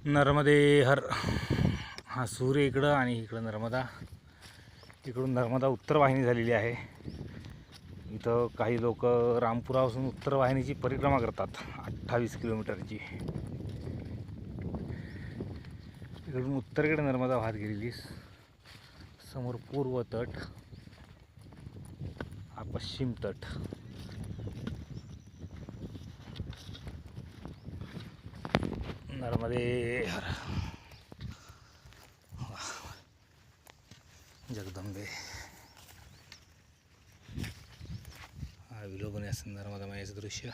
नर्मदे हर. हा सूर्य इकडं आणि इकडं नर्मदा. इकडून नर्मदा उत्तर वाहिनी झालेली आहे. इथं काही लोक रामपुरापासून उत्तर वाहिनीची परिक्रमा करतात 28 किलोमीटरची. इकडून उत्तरेकडे नर्मदा वाहत गेलेली. समोर पूर्व तट, हा पश्चिम तट. नर्मदे हर. जगदंबे. हा विलोभनीय असं नर्मदा मायेचं दृश्य.